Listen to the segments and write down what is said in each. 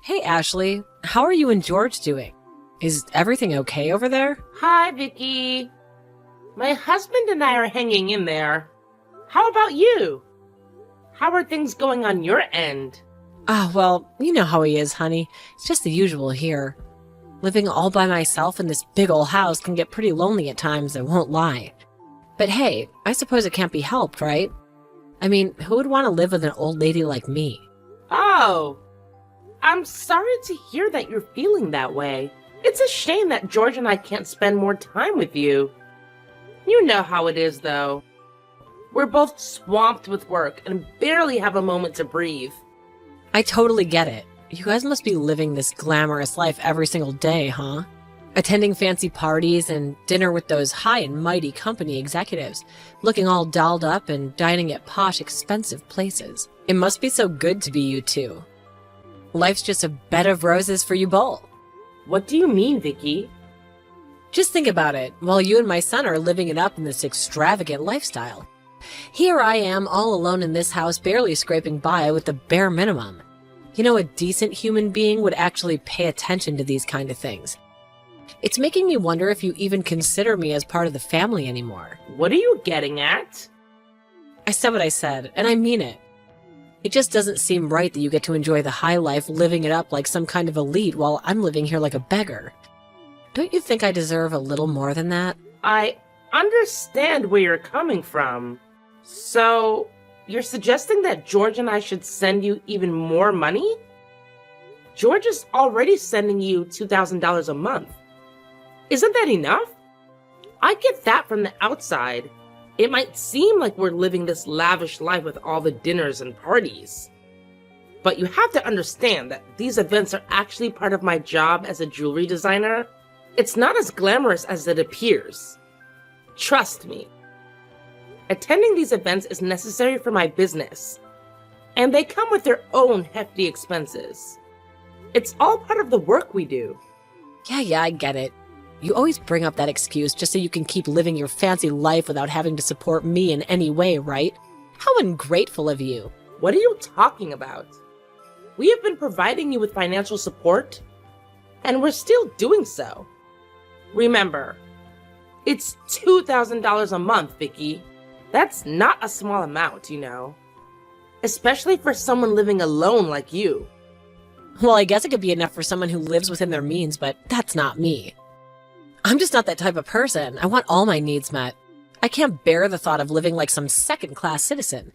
Hey Ashley, how are you and George doing? Is everything okay over there? Hi, Vicky. My husband and I are hanging in there. How about you? How are things going on your end? Well, you know how he is, honey. It's just the usual here. Living all by myself in this big old house can get pretty lonely at times, I won't lie. But hey, I suppose it can't be helped, right? I mean, who would want to live with an old lady like me? Oh, I'm sorry to hear that you're feeling that way. It's a shame that George and I can't spend more time with you. You know how it is, though. We're both swamped with work and barely have a moment to breathe. I totally get it. You guys must be living this glamorous life every single day, huh? Attending fancy parties and dinner with those high and mighty company executives, looking all dolled up and dining at posh, expensive places. It must be so good to be you two. Life's just a bed of roses for you both. What do you mean, Vicky? Just think about it, while you and my son are living it up in this extravagant lifestyle. Here I am, all alone in this house, barely scraping by with the bare minimum. You know, a decent human being would actually pay attention to these kind of things. It's making me wonder if you even consider me as part of the family anymore. What are you getting at? I said what I said, and I mean it. It just doesn't seem right that you get to enjoy the high life living it up like some kind of elite while I'm living here like a beggar. Don't you think I deserve a little more than that? I understand where you're coming from. So, you're suggesting that George and I should send you even more money? George is already sending you $2,000 a month. Isn't that enough? I get that from the outside. It might seem like we're living this lavish life with all the dinners and parties. But you have to understand that these events are actually part of my job as a jewelry designer. It's not as glamorous as it appears. Trust me. Attending these events is necessary for my business, and they come with their own hefty expenses. It's all part of the work we do. Yeah, I get it. You always bring up that excuse just so you can keep living your fancy life without having to support me in any way, right? How ungrateful of you. What are you talking about? We have been providing you with financial support, and we're still doing so. Remember, it's $2,000 a month, Vicky. That's not a small amount, you know. Especially for someone living alone like you. Well, I guess it could be enough for someone who lives within their means, but that's not me. I'm just not that type of person. I want all my needs met. I can't bear the thought of living like some second-class citizen.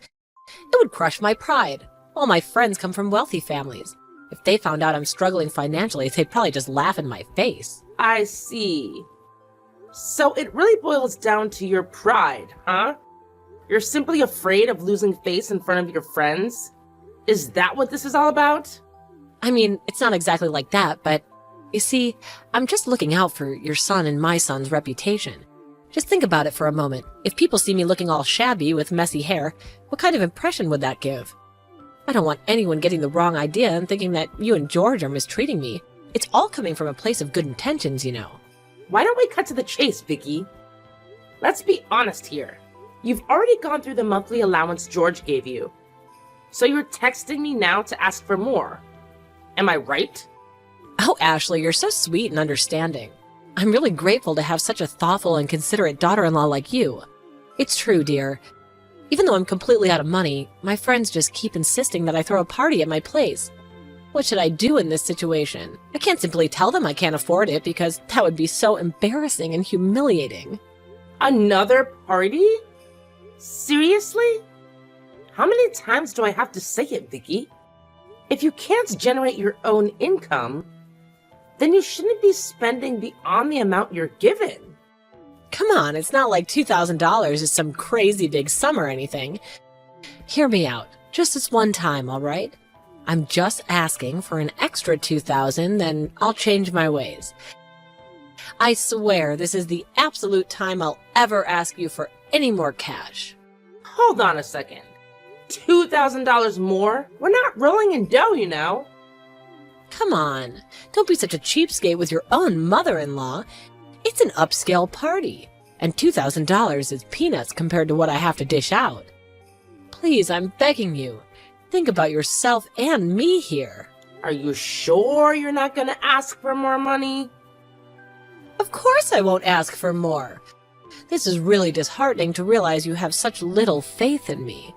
It would crush my pride. All my friends come from wealthy families. If they found out I'm struggling financially, they'd probably just laugh in my face. I see. So it really boils down to your pride, huh? You're simply afraid of losing face in front of your friends? Is that what this is all about? I mean, it's not exactly like that, but you see, I'm just looking out for your son and my son's reputation. Just think about it for a moment. If people see me looking all shabby with messy hair, what kind of impression would that give? I don't want anyone getting the wrong idea and thinking that you and George are mistreating me. It's all coming from a place of good intentions, you know. Why don't we cut to the chase, Vicky? Let's be honest here. You've already gone through the monthly allowance George gave you. So you're texting me now to ask for more. Am I right? Oh, Ashley, you're so sweet and understanding. I'm really grateful to have such a thoughtful and considerate daughter-in-law like you. It's true, dear. Even though I'm completely out of money, my friends just keep insisting that I throw a party at my place. What should I do in this situation? I can't simply tell them I can't afford it because that would be so embarrassing and humiliating. Another party? Seriously? How many times do I have to say it, Vicky? If you can't generate your own income, then you shouldn't be spending beyond the amount you're given. Come on, it's not like $2,000 is some crazy big sum or anything. Hear me out, just this one time, all right? I'm just asking for an extra $2,000, then I'll change my ways. I swear this is the absolute time I'll ever ask you for any more cash. Hold on a second. $2,000 more? We're not rolling in dough, you know. Come on, don't be such a cheapskate with your own mother-in-law. It's an upscale party, and $2,000 is peanuts compared to what I have to dish out. Please, I'm begging you, think about yourself and me here. Are you sure you're not gonna ask for more money? Of course I won't ask for more. This is really disheartening to realize you have such little faith in me.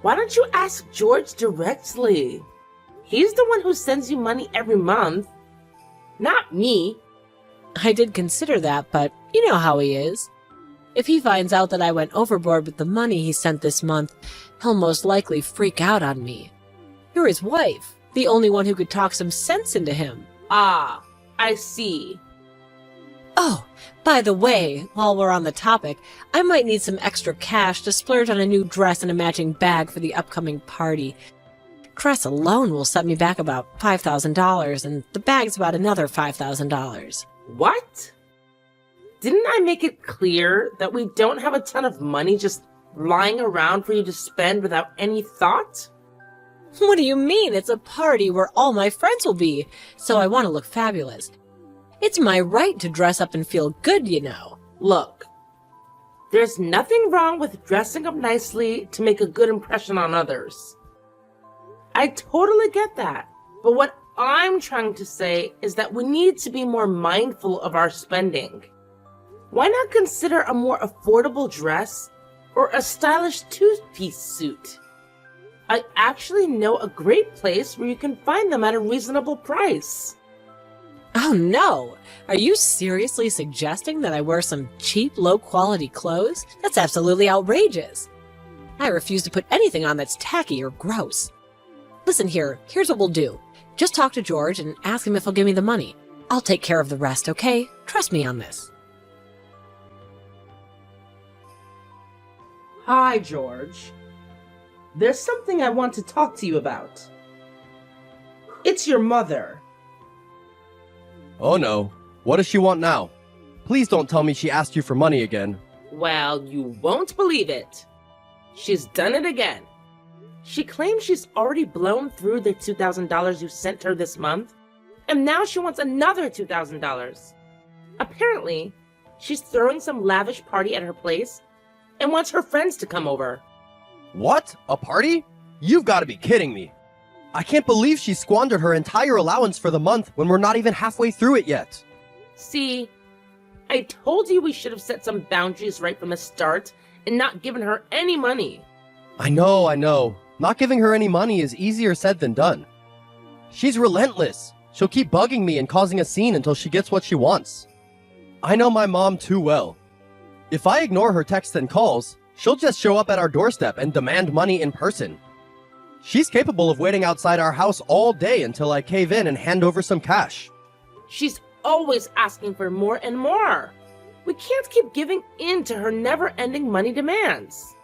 Why don't you ask George directly? He's the one who sends you money every month, not me. I did consider that, but you know how he is. If he finds out that I went overboard with the money he sent this month, he'll most likely freak out on me. You're his wife, the only one who could talk some sense into him. Ah, I see. Oh, by the way, while we're on the topic, I might need some extra cash to splurge on a new dress and a matching bag for the upcoming party. Dress alone will set me back about $5,000, and the bag's about another $5,000. What? Didn't I make it clear that we don't have a ton of money just lying around for you to spend without any thought? What do you mean? It's a party where all my friends will be, so I want to look fabulous. It's my right to dress up and feel good, you know. Look, there's nothing wrong with dressing up nicely to make a good impression on others. I totally get that. But what I'm trying to say is that we need to be more mindful of our spending. Why not consider a more affordable dress or a stylish two-piece suit? I actually know a great place where you can find them at a reasonable price. Oh no! Are you seriously suggesting that I wear some cheap, low-quality clothes? That's absolutely outrageous. I refuse to put anything on that's tacky or gross. Listen here, here's what we'll do. Just talk to George and ask him if he'll give me the money. I'll take care of the rest, okay? Trust me on this. Hi, George. There's something I want to talk to you about. It's your mother. Oh no. What does she want now? Please don't tell me she asked you for money again. Well, you won't believe it. She's done it again. She claims she's already blown through the $2,000 you sent her this month, and now she wants another $2,000. Apparently, she's throwing some lavish party at her place and wants her friends to come over. What? A party? You've got to be kidding me. I can't believe she squandered her entire allowance for the month when we're not even halfway through it yet. See, I told you we should have set some boundaries right from the start and not given her any money. I know. Not giving her any money is easier said than done. She's relentless. She'll keep bugging me and causing a scene until she gets what she wants. I know my mom too well. If I ignore her texts and calls, she'll just show up at our doorstep and demand money in person. She's capable of waiting outside our house all day until I cave in and hand over some cash. She's always asking for more and more. We can't keep giving in to her never-ending money demands.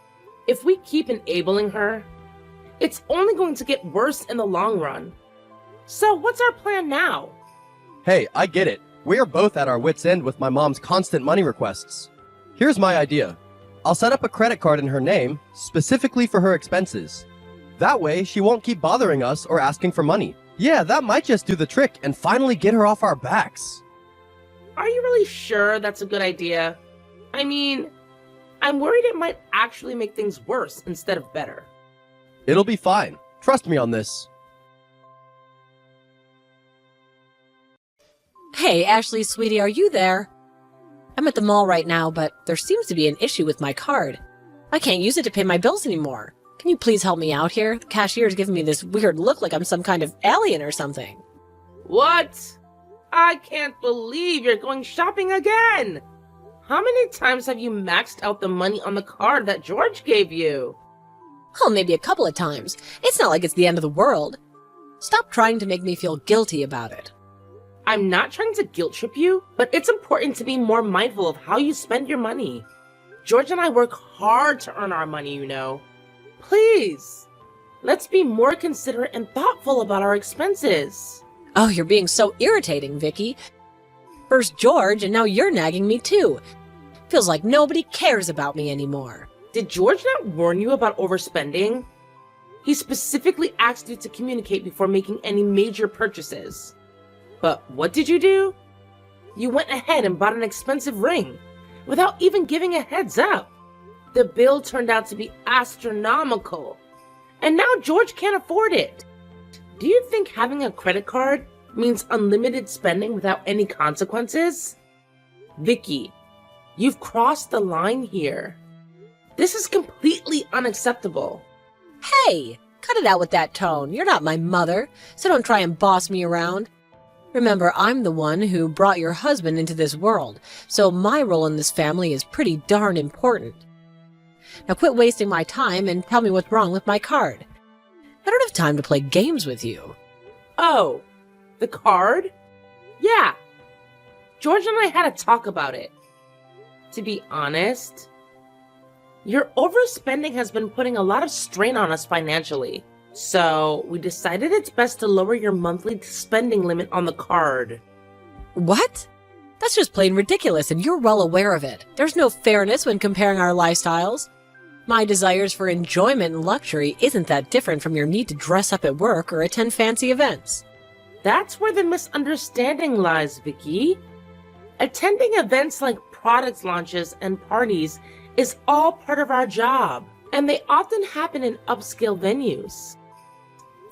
If we keep enabling her, it's only going to get worse in the long run. So what's our plan now? Hey, I get it. We're both at our wits' end with my mom's constant money requests. Here's my idea. I'll set up a credit card in her name, specifically for her expenses. That way, she won't keep bothering us or asking for money. Yeah, that might just do the trick and finally get her off our backs. Are you really sure that's a good idea? I mean, I'm worried it might actually make things worse instead of better. It'll be fine. Trust me on this. Hey, Ashley, sweetie, are you there? I'm at the mall right now, but there seems to be an issue with my card. I can't use it to pay my bills anymore. Can you please help me out here? The cashier's giving me this weird look like I'm some kind of alien or something. What? I can't believe you're going shopping again! How many times have you maxed out the money on the card that George gave you? Oh, maybe a couple of times. It's not like it's the end of the world. Stop trying to make me feel guilty about it. I'm not trying to guilt trip you, but it's important to be more mindful of how you spend your money. George and I work hard to earn our money, you know. Please, let's be more considerate and thoughtful about our expenses. Oh, you're being so irritating, Vicky. First George, and now you're nagging me too. Feels like nobody cares about me anymore. Did George not warn you about overspending? He specifically asked you to communicate before making any major purchases. But what did you do? You went ahead and bought an expensive ring without even giving a heads up. The bill turned out to be astronomical, and now George can't afford it. Do you think having a credit card means unlimited spending without any consequences? Vicky, you've crossed the line here. This is completely unacceptable. Hey, cut it out with that tone. You're not my mother, so don't try and boss me around. Remember, I'm the one who brought your husband into this world, so my role in this family is pretty darn important. Now quit wasting my time and tell me what's wrong with my card. I don't have time to play games with you. Oh, the card? Yeah. George and I had a talk about it. To be honest, your overspending has been putting a lot of strain on us financially. So we decided it's best to lower your monthly spending limit on the card. What? That's just plain ridiculous, and you're well aware of it. There's no fairness when comparing our lifestyles. My desires for enjoyment and luxury isn't that different from your need to dress up at work or attend fancy events. That's where the misunderstanding lies, Vicky. Attending events like product launches and parties is all part of our job, and they often happen in upscale venues.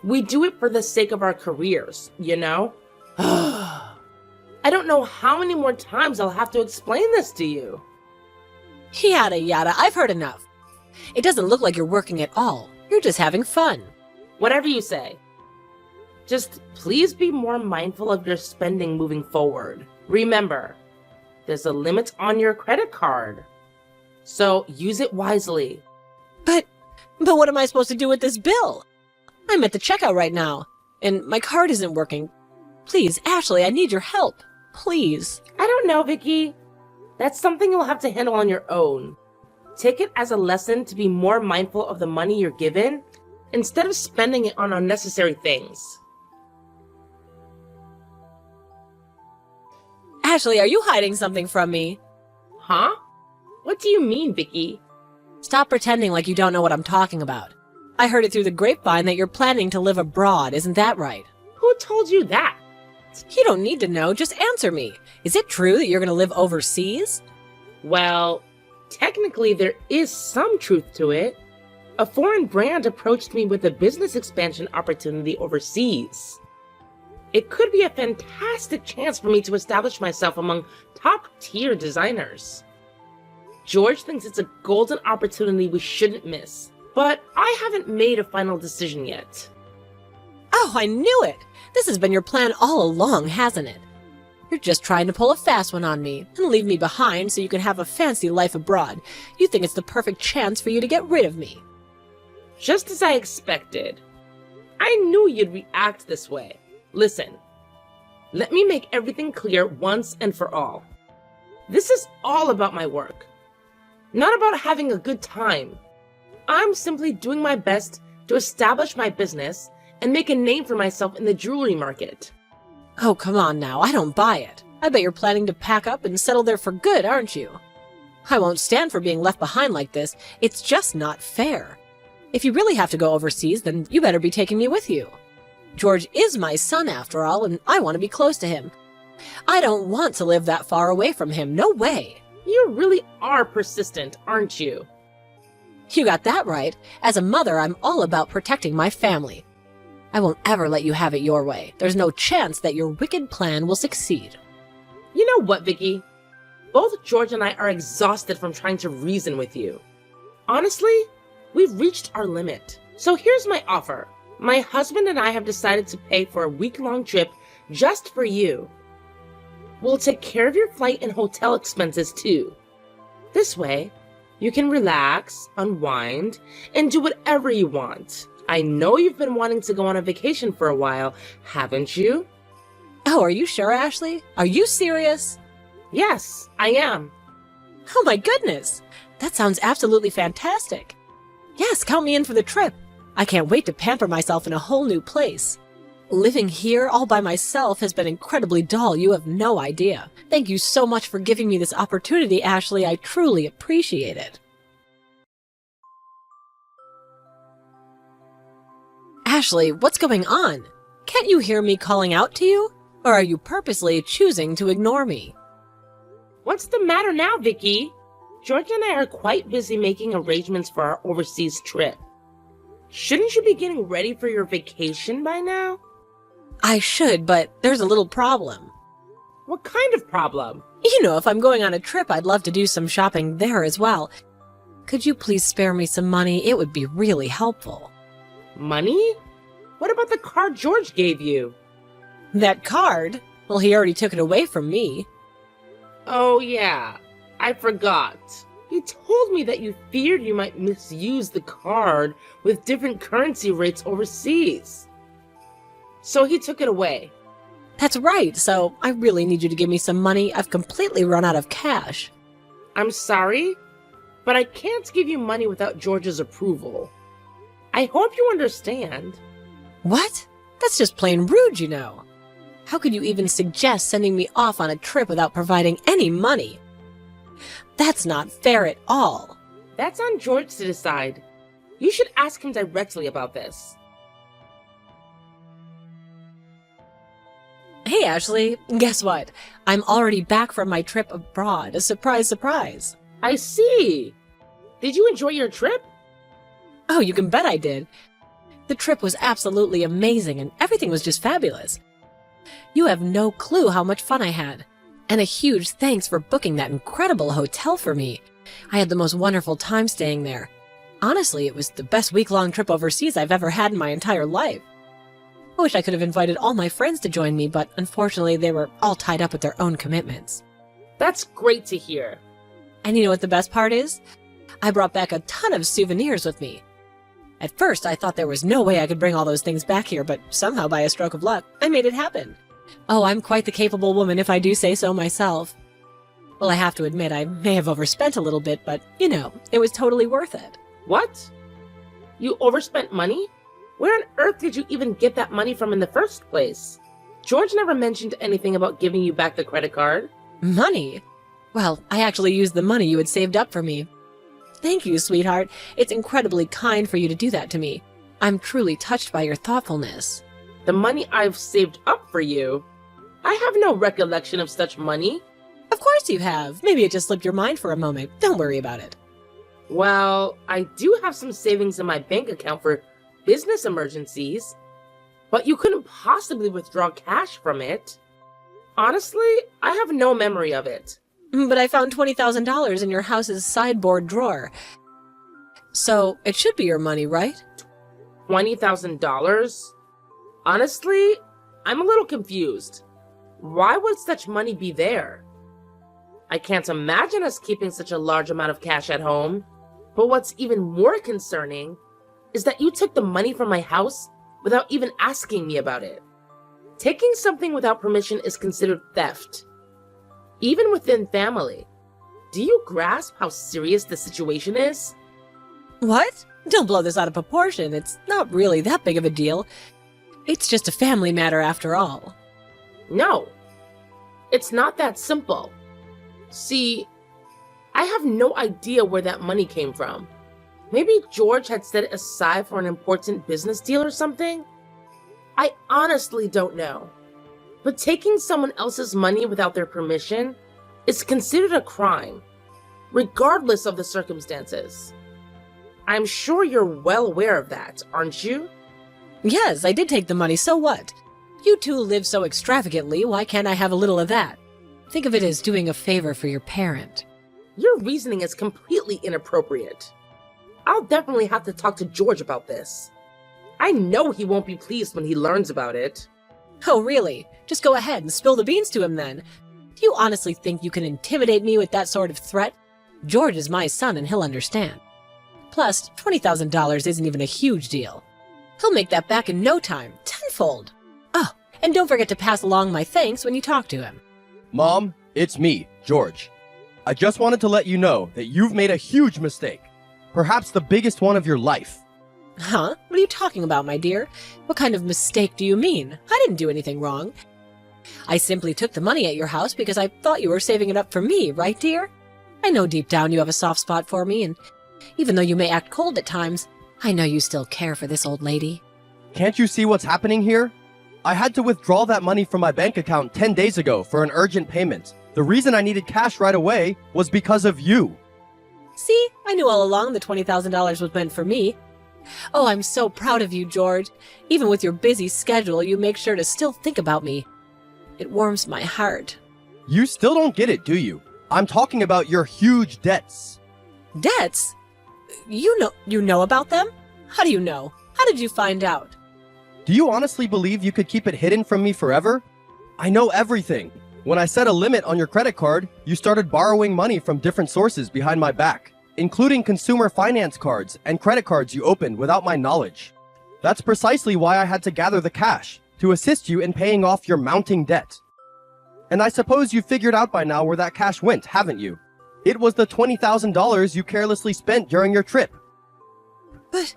We do it for the sake of our careers, you know? I don't know how many more times I'll have to explain this to you. Yada yada, I've heard enough. It doesn't look like you're working at all. You're just having fun. Whatever you say. Just please be more mindful of your spending moving forward. Remember, there's a limit on your credit card, so use it wisely. But what am I supposed to do with this bill? I'm at the checkout right now, and my card isn't working. Please, Ashley, I need your help. Please. I don't know, Vicky. That's something you'll have to handle on your own. Take it as a lesson to be more mindful of the money you're given instead of spending it on unnecessary things. Ashley, are you hiding something from me? Huh? What do you mean, Vicky? Stop pretending like you don't know what I'm talking about. I heard it through the grapevine that you're planning to live abroad, isn't that right? Who told you that? You don't need to know, just answer me. Is it true that you're going to live overseas? Well, technically there is some truth to it. A foreign brand approached me with a business expansion opportunity overseas. It could be a fantastic chance for me to establish myself among top-tier designers. George thinks it's a golden opportunity we shouldn't miss, but I haven't made a final decision yet. Oh, I knew it! This has been your plan all along, hasn't it? You're just trying to pull a fast one on me and leave me behind so you can have a fancy life abroad. You think it's the perfect chance for you to get rid of me. Just as I expected. I knew you'd react this way. Listen, let me make everything clear once and for all. This is all about my work, not about having a good time. I'm simply doing my best to establish my business and make a name for myself in the jewelry market. Oh, come on now, I don't buy it. I bet you're planning to pack up and settle there for good, aren't you? I won't stand for being left behind like this. It's just not fair. If you really have to go overseas, then you better be taking me with you. George is my son after all, and I want to be close to him. I don't want to live that far away from him, no way. You really are persistent, aren't you? You got that right. As a mother, I'm all about protecting my family. I won't ever let you have it your way. There's no chance that your wicked plan will succeed. You know what, Vicky? Both George and I are exhausted from trying to reason with you. Honestly, we've reached our limit. So here's my offer. My husband and I have decided to pay for a week-long trip just for you. We'll take care of your flight and hotel expenses too. This way, you can relax, unwind, and do whatever you want. I know you've been wanting to go on a vacation for a while, haven't you? Oh, are you sure, Ashley? Are you serious? Yes, I am. Oh my goodness! That sounds absolutely fantastic. Yes, count me in for the trip. I can't wait to pamper myself in a whole new place. Living here all by myself has been incredibly dull, you have no idea. Thank you so much for giving me this opportunity, Ashley. I truly appreciate it. Ashley, what's going on? Can't you hear me calling out to you? Or are you purposely choosing to ignore me? What's the matter now, Vicky? George and I are quite busy making arrangements for our overseas trip. Shouldn't you be getting ready for your vacation by now? I should, but there's a little problem. What kind of problem? You know, if I'm going on a trip, I'd love to do some shopping there as well. Could you please spare me some money? It would be really helpful. Money? What about the card George gave you? That card? Well, he already took it away from me. Oh yeah, I forgot. You told me that you feared you might misuse the card with different currency rates overseas. So he took it away. That's right, so I really need you to give me some money. I've completely run out of cash. I'm sorry, but I can't give you money without George's approval. I hope you understand. What? That's just plain rude, you know. How could you even suggest sending me off on a trip without providing any money? That's not fair at all. That's on George to decide. You should ask him directly about this. Hey, Ashley, guess what? I'm already back from my trip abroad. A surprise, surprise. I see. Did you enjoy your trip? Oh, you can bet I did. The trip was absolutely amazing and everything was just fabulous. You have no clue how much fun I had. And a huge thanks for booking that incredible hotel for me. I had the most wonderful time staying there. Honestly, it was the best week-long trip overseas I've ever had in my entire life. I wish I could have invited all my friends to join me, but unfortunately they were all tied up with their own commitments. That's great to hear. And you know what the best part is? I brought back a ton of souvenirs with me. At first, I thought there was no way I could bring all those things back here, but somehow by a stroke of luck, I made it happen. Oh, I'm quite the capable woman if I do say so myself. Well, I have to admit, I may have overspent a little bit, but, you know, it was totally worth it. What? You overspent money? Where on earth did you even get that money from in the first place? George never mentioned anything about giving you back the credit card. Money? Well, I actually used the money you had saved up for me. Thank you, sweetheart. It's incredibly kind for you to do that to me. I'm truly touched by your thoughtfulness. The money I've saved up for you? I have no recollection of such money. Of course you have. Maybe it just slipped your mind for a moment. Don't worry about it. Well, I do have some savings in my bank account for business emergencies, but you couldn't possibly withdraw cash from it. Honestly, I have no memory of it. But I found $20,000 in your house's sideboard drawer. So it should be your money, right? $20,000? Honestly, I'm a little confused. Why would such money be there? I can't imagine us keeping such a large amount of cash at home. But what's even more concerning is that you took the money from my house without even asking me about it. Taking something without permission is considered theft, even within family. Do you grasp how serious the situation is? What? Don't blow this out of proportion. It's not really that big of a deal. It's just a family matter after all. No, it's not that simple. See, I have no idea where that money came from. Maybe George had set it aside for an important business deal or something? I honestly don't know. But taking someone else's money without their permission is considered a crime, regardless of the circumstances. I'm sure you're well aware of that, aren't you? Yes, I did take the money, so what? You two live so extravagantly, why can't I have a little of that? Think of it as doing a favor for your parent. Your reasoning is completely inappropriate. I'll definitely have to talk to George about this. I know he won't be pleased when he learns about it. Oh, really? Just go ahead and spill the beans to him then. Do you honestly think you can intimidate me with that sort of threat? George is my son and he'll understand. Plus, $20,000 isn't even a huge deal. He'll make that back in no time, tenfold. Oh, and don't forget to pass along my thanks when you talk to him. Mom, it's me, George. I just wanted to let you know that you've made a huge mistake. Perhaps the biggest one of your life. Huh? What are you talking about, my dear? What kind of mistake do you mean? I didn't do anything wrong. I simply took the money at your house because I thought you were saving it up for me, right, dear? I know deep down you have a soft spot for me, and even though you may act cold at times, I know you still care for this old lady. Can't you see what's happening here? I had to withdraw that money from my bank account 10 days ago for an urgent payment. The reason I needed cash right away was because of you. See, I knew all along the $20,000 was meant for me. Oh, I'm so proud of you, George. Even with your busy schedule, you make sure to still think about me. It warms my heart. You still don't get it, do you? I'm talking about your huge debts. Debts? You know about them? How do you know? How did you find out? Do you honestly believe you could keep it hidden from me forever? I know everything. When I set a limit on your credit card, you started borrowing money from different sources behind my back, including consumer finance cards and credit cards you opened without my knowledge. That's precisely why I had to gather the cash, to assist you in paying off your mounting debt. And I suppose you figured out by now where that cash went, haven't you? It was the $20,000 you carelessly spent during your trip. But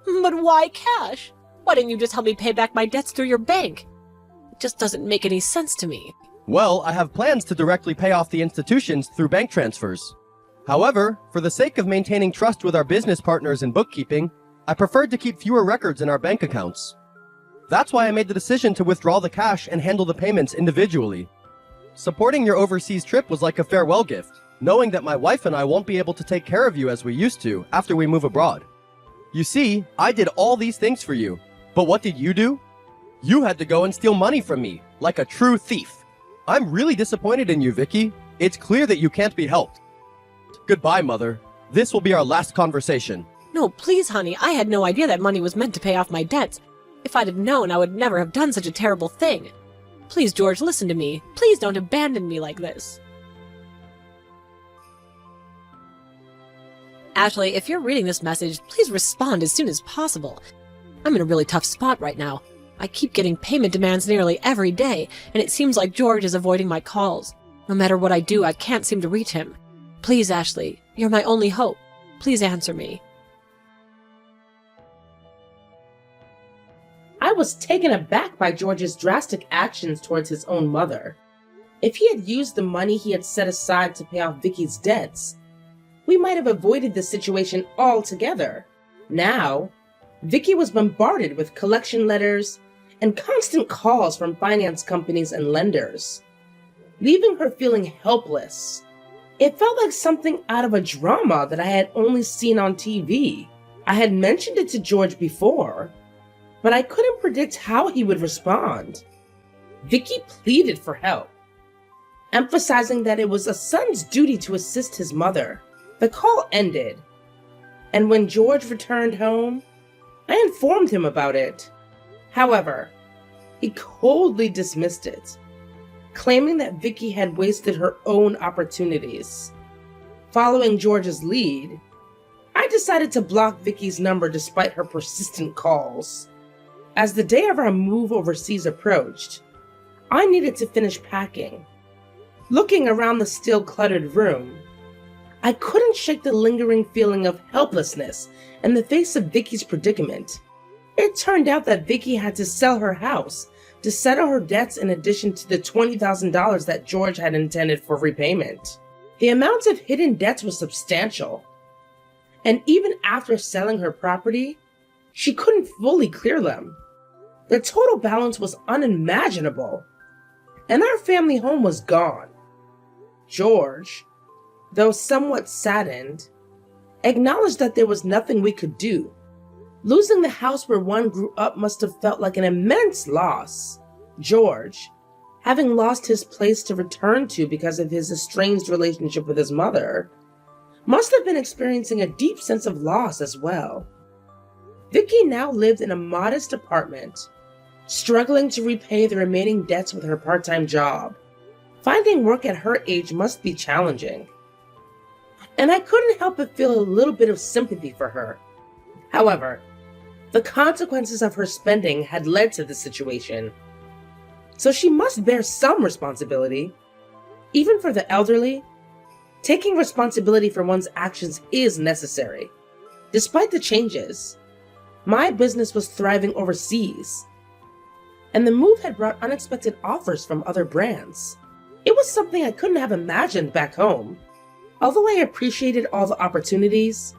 why cash? Why didn't you just help me pay back my debts through your bank? It just doesn't make any sense to me. Well, I have plans to directly pay off the institutions through bank transfers. However, for the sake of maintaining trust with our business partners in bookkeeping, I preferred to keep fewer records in our bank accounts. That's why I made the decision to withdraw the cash and handle the payments individually. Supporting your overseas trip was like a farewell gift, knowing that my wife and I won't be able to take care of you as we used to after we move abroad. You see, I did all these things for you, but what did you do? You had to go and steal money from me, like a true thief. I'm really disappointed in you, Vicky. It's clear that you can't be helped. Goodbye, Mother. This will be our last conversation. No, please, honey. I had no idea that money was meant to pay off my debts. If I'd have known, I would never have done such a terrible thing. Please, George, listen to me. Please don't abandon me like this. Ashley, if you're reading this message, please respond as soon as possible. I'm in a really tough spot right now. I keep getting payment demands nearly every day, and it seems like George is avoiding my calls. No matter what I do, I can't seem to reach him. Please, Ashley, you're my only hope. Please answer me. I was taken aback by George's drastic actions towards his own mother. If he had used the money he had set aside to pay off Vicky's debts, we might have avoided this situation altogether. Now, Vicky was bombarded with collection letters and constant calls from finance companies and lenders, leaving her feeling helpless. It felt like something out of a drama that I had only seen on TV. I had mentioned it to George before, but I couldn't predict how he would respond. Vicky pleaded for help, emphasizing that it was a son's duty to assist his mother. The call ended, and when George returned home, I informed him about it. However, he coldly dismissed it, claiming that Vicky had wasted her own opportunities. Following George's lead, I decided to block Vicky's number despite her persistent calls. As the day of our move overseas approached, I needed to finish packing. Looking around the still cluttered room, I couldn't shake the lingering feeling of helplessness in the face of Vicky's predicament. It turned out that Vicky had to sell her house to settle her debts in addition to the $20,000 that George had intended for repayment. The amount of hidden debts was substantial, and even after selling her property, she couldn't fully clear them. The total balance was unimaginable, and our family home was gone. George, though somewhat saddened, acknowledged that there was nothing we could do. Losing the house where one grew up must have felt like an immense loss. George, having lost his place to return to because of his estranged relationship with his mother, must have been experiencing a deep sense of loss as well. Vicky now lived in a modest apartment, struggling to repay the remaining debts with her part-time job. Finding work at her age must be challenging, and I couldn't help but feel a little bit of sympathy for her. However, the consequences of her spending had led to this situation, so she must bear some responsibility. Even for the elderly, taking responsibility for one's actions is necessary. Despite the changes, my business was thriving overseas, and the move had brought unexpected offers from other brands. It was something I couldn't have imagined back home. Although I appreciated all the opportunities,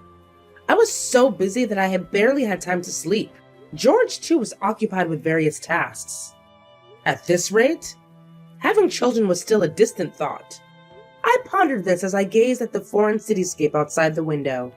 I was so busy that I had barely had time to sleep. George, too, was occupied with various tasks. At this rate, having children was still a distant thought. I pondered this as I gazed at the foreign cityscape outside the window.